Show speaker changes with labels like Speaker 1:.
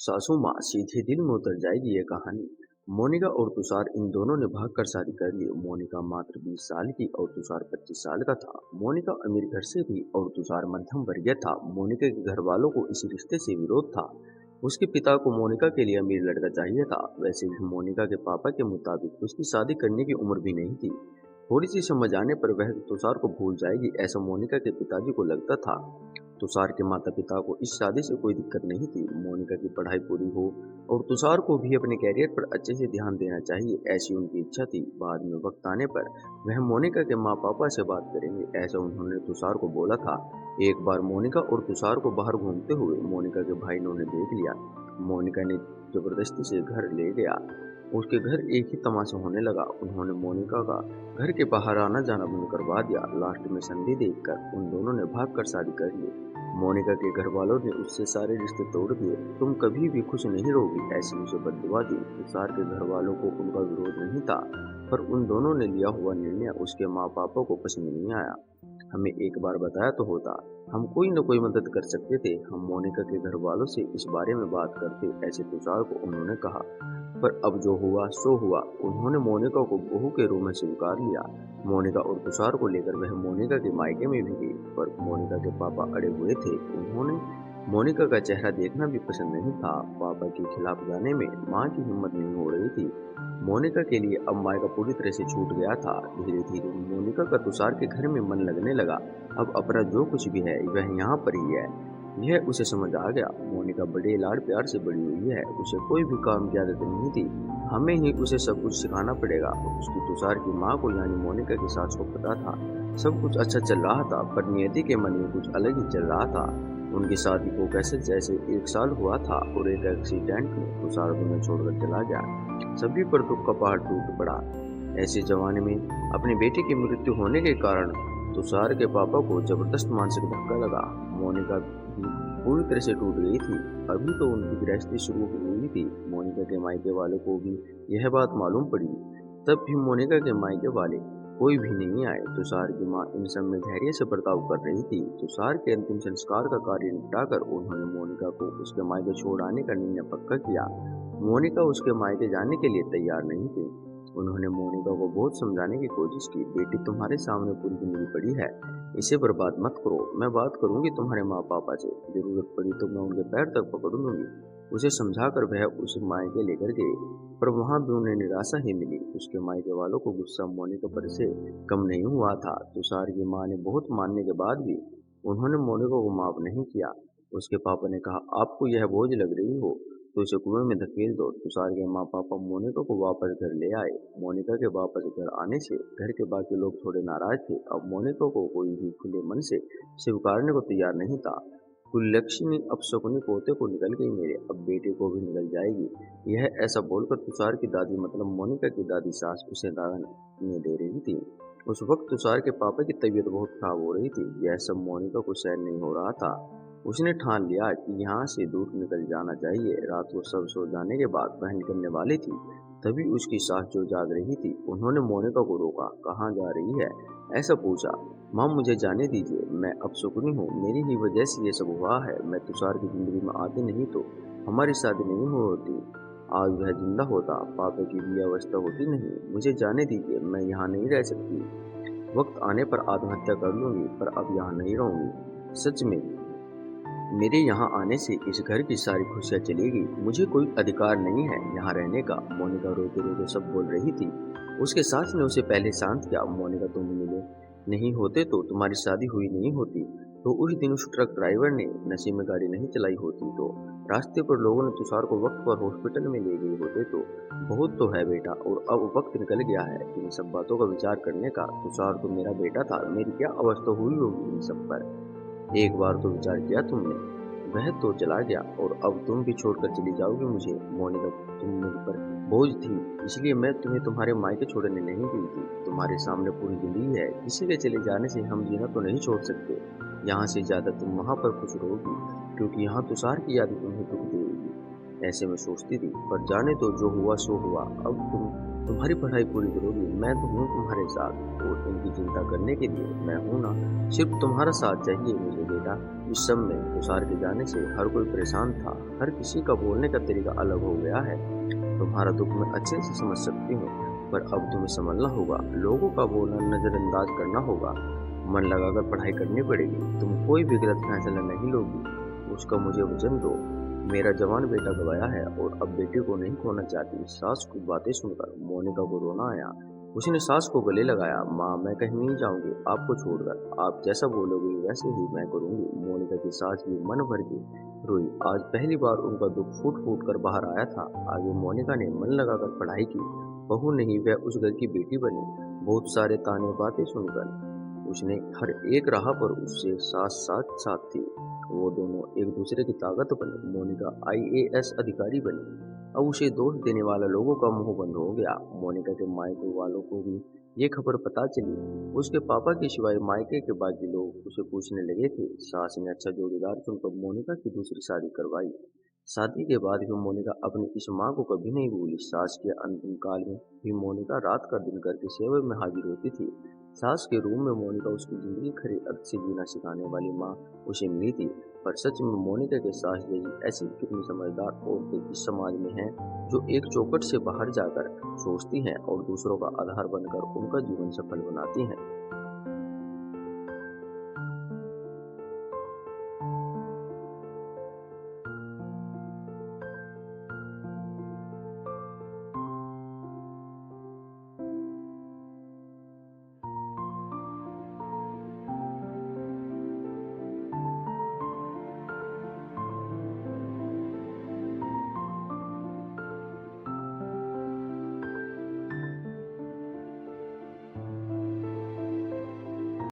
Speaker 1: सासू माँ सीधे दिल में उतर जाएगी ये कहानी। मोनिका और तुषार इन दोनों ने भागकर शादी कर ली। मोनिका मात्र 20 साल की और तुषार 25 साल का था। मोनिका अमीर घर से थी और तुषार मध्यम वर्गीय था। मोनिका के घर वालों को इस रिश्ते से विरोध था। उसके पिता को मोनिका के लिए अमीर लड़का चाहिए था। वैसे भी मोनिका के पापा के मुताबिक उसकी शादी करने की उम्र भी नहीं थी। थोड़ी सी समझ आने पर वह तुषार को भूल जाएगी, ऐसा मोनिका के पिताजी को लगता था। तुषार के माता-पिता को इस शादी से कोई दिक्कत नहीं थी। मोनिका की पढ़ाई पूरी हो और तुषार को भी अपने कैरियर पर अच्छे से ध्यान देना चाहिए, ऐसी उनकी इच्छा थी। बाद में वक्त आने पर वह मोनिका के माँ-पापा से बात करेंगे, ऐसा उन्होंने तुषार को बोला था। एक बार मोनिका और तुषार को बाहर घूमते हुए मोनिका के भाई ने उन्हें देख लिया। मोनिका ने जबरदस्ती से घर ले गया। उसके घर एक ही तमाशा होने लगा। उन्होंने मोनिका का घर के बाहर आना जाना बंद करवा दिया। लास्ट में संधि देखकर उन दोनों ने भागकर शादी कर ली। मोनिका के घर वालों ने उससे सारे रिश्ते तोड़ दिए। तुम कभी भी खुश नहीं रहोगी, ऐसी उसे बददुआ दी। तुषार के घर वालों को उनका विरोध नहीं था, पर उन दोनों ने लिया हुआ निर्णय उसके माँ पापा को पसंद नहीं आया। हमें एक बार बताया तो होता, हम कोई न कोई मदद कर सकते थे। हम मोनिका के घर वालों से इस बारे में बात करते, ऐसे तुषार को उन्होंने कहा। पर अब जो हुआ सो हुआ। उन्होंने मोनिका को बहू के रूप में स्वीकार लिया। मोनिका और तुषार को लेकर वह मोनिका के मायके में भी गई, पर मोनिका के पापा अड़े हुए थे। उन्होंने मोनिका का चेहरा देखना भी पसंद नहीं था। पापा के खिलाफ जाने में माँ की हिम्मत नहीं हो रही थी। मोनिका के लिए अब मायका पूरी तरह से छूट गया था। धीरे धीरे मोनिका का तुषार के घर में मन लगने लगा। अब अपना जो कुछ भी है वह यहाँ पर ही है, यह उसे समझ आ गया। मोनिका बड़े लाड़ प्यार से बड़ी हुई है, उसे कोई भी काम की आदत नहीं थी। हमें ही उसे सब कुछ सिखाना पड़ेगा। उसकी तुषार की माँ को यानी मोनिका की सास को पता था सब कुछ अच्छा चल रहा था, पर नियति के मन में कुछ अलग ही चल रहा था। उनकी शादी को कैसे जैसे 1 साल हुआ था और एक एक्सीडेंट में तुषार दुनिया छोड़कर चला गया। सभी पर दुख का पहाड़ टूट पड़ा। ऐसे जमाने में अपने बेटे की मृत्यु होने के कारण तुषार के पापा को जबरदस्त मानसिक धक्का लगा। मोनिका भी पूरी तरह से टूट गई थी। अभी तो उनकी गृहस्थी शुरू हुई थी। मोनिका के मायके वालों को भी यह बात मालूम पड़ी। तब भी मोनिका के मायके वाले कोई भी नहीं आए। तुषार की माँ इन सब में धैर्य से बर्ताव कर रही थी। तुषार के अंतिम संस्कार का कार्य निपटाकर उन्होंने मोनिका को उसके मायके छोड़ आने का निर्णय पक्का किया। मोनिका उसके मायके जाने के लिए तैयार नहीं थी। उन्होंने मोनिका को बहुत समझाने की कोशिश की। बेटी तुम्हारे सामने पूरी जिंदगी पड़ी है, इसे बर्बाद मत करो। मैं बात करूंगी तुम्हारे माँ पापा से, जरूरत पड़ी तो मैं उनके पैर तक पकड़ लूंगी। उसे समझाकर वह उसे मायके लेकर गए, पर वहां भी उन्हें निराशा ही मिली। उसके मायके वालों को गुस्सा मोनिका पर से कम नहीं हुआ था। तुषार की माँ ने बहुत मानने के बाद भी उन्होंने मोनिका को माफ नहीं किया। उसके पापा ने कहा, आपको यह बोझ लग रही हो तो इसे कुएं में धकेल दो। तुषार के माँ पापा मोनिका को वापस घर ले आए। मोनिका के वापस घर आने से घर के बाकी लोग थोड़े नाराज थे। अब मोनिका को कोई भी खुले मन से स्वीकारने को तैयार नहीं था। कुललक्ष्मी अपशकुनी पोते को निकल गई मेरे, अब बेटे को भी निकल जाएगी। यह ऐसा बोलकर तुषार की दादी मतलब मोनिका की दादी सास उसे दाने दे रही थी। उस वक्त तुषार के पापा की तबीयत बहुत खराब हो रही थी। यह सब मोनिका को सहन नहीं हो रहा था। उसने ठान लिया कि यहाँ से दूर निकल जाना चाहिए। रात को सब सो जाने के बाद वह निकलने वाली थी, तभी उसकी सास जो जाग रही थी, उन्होंने मोनिका को रोका। कहाँ जा रही है, ऐसा पूछा। माँ मुझे जाने दीजिए, मैं अपशकुनी हूँ, मेरी ही वजह से ये सब हुआ है। मैं तुषार की जिंदगी में आती नहीं तो हमारी शादी नहीं हुई होती। आज वह जिंदा होता, पापा की भी अवस्था होती नहीं। मुझे जाने दीजिए, मैं यहाँ नहीं रह सकती। वक्त आने पर आत्महत्या कर लूंगी, पर अब यहाँ नहीं रहूंगी। सच में मेरे यहाँ आने से इस घर की सारी खुशियाँ चली गई। मुझे कोई अधिकार नहीं है यहाँ रहने का। मोनिका रोते रोते सब बोल रही थी। उसके सास ने उसे पहले शांत किया। मोनिका तुम मिले नहीं होते तो तुम्हारी शादी हुई नहीं होती, तो उस दिन उस ट्रक ड्राइवर ने नशे में गाड़ी नहीं चलाई होती, तो रास्ते पर लोगों ने तुषार को वक्त पर हॉस्पिटल में ले गए होते। तो बहुत तो है बेटा, और अब वक्त निकल गया है इन सब बातों का विचार करने का। तुषार तो मेरा बेटा था, मेरी क्या अवस्था हुई होगी इन सब पर। एक बार तो विचार किया तुमने, वह तो चला गया और अब तुम भी छोड़कर चली जाओगी मुझे। मोनिका तुम मुझ पर बोझ थी, इसलिए मैं तुम्हें तुम्हारे मायके छोड़ने नहीं दी थी। तुम्हारे सामने पूरी जिंदगी है, किसी के चले जाने से हम जीना तो नहीं छोड़ सकते। यहाँ से ज्यादा तुम वहाँ पर खुश रहोगी, क्योंकि यहाँ तुषार की याद तुम्हें दुख देगी। ऐसे में सोचती थी, पर जाने तो जो हुआ सो हुआ। अब तुम तुम्हारी पढ़ाई पूरी करोगी, मैं तो हूँ तुम्हारे साथ और इनकी चिंता करने के लिए मैं हूँ ना। सिर्फ तुम्हारा साथ चाहिए मुझे बेटा। इस सब में तुषार के जाने से हर कोई परेशान था। हर किसी का बोलने का तरीका अलग हो गया है। तुम्हारा दुख मैं अच्छे से समझ सकती हूँ, पर अब तुम्हें संभलना होगा। लोगों का बोलना नज़रअंदाज करना होगा। मन लगाकर पढ़ाई करनी पड़ेगी। तुम कोई भी गलत फैसला नहीं लोगी। उसका मुझे वचन दो। मेरा जवान बेटा गवाया है और अब बेटे को नहीं खोना चाहती। सास की बातें सुनकर मोनिका को रोना आया। उसने सास को गले लगाया। माँ, मैं कहीं नहीं जाऊंगी आपको छोड़कर। आप जैसा बोलोगे वैसे ही मैं करूंगी। मोनिका की सास भी मन भर के रोई। आज पहली बार उनका दुख फूट फूट कर बाहर आया था। आगे मोनिका ने मन लगाकर पढ़ाई की। बहू नहीं, वह उस घर की बेटी बनी। बहुत सारे ताने बातें सुनकर उसने हर एक राह पर उससे साथ साथ साथ थी। वो दोनों एक दूसरे की ताकत बने। मोनिका आईएएस अधिकारी बनी। अब उसे दोष देने वाला लोगों का मुंह बंद हो गया। मोनिका के मायके वालों को भी ये खबर पता चली। उसके पापा के सिवाय मायके के बाकी लोग उसे पूछने लगे थे। सास ने अच्छा जोड़ीदार चुनकर मोनिका की दूसरी शादी करवाई। शादी के बाद भी मोनिका अपनी इस माँ को कभी नहीं भूली। सास के अंतिम काल में भी मोनिका रात का दिन करके सेवा में हाजिर होती थी। सास के रूम में मोनिका उसकी जिंदगी खरे अर्थ से जीना सिखाने वाली माँ उसे मिली थी। पर सच में मोनिका के सास जैसी ऐसी कितनी समझदार औरतें इस समाज में हैं, जो एक चौखट से बाहर जाकर सोचती हैं और दूसरों का आधार बनकर उनका जीवन सफल बनाती हैं।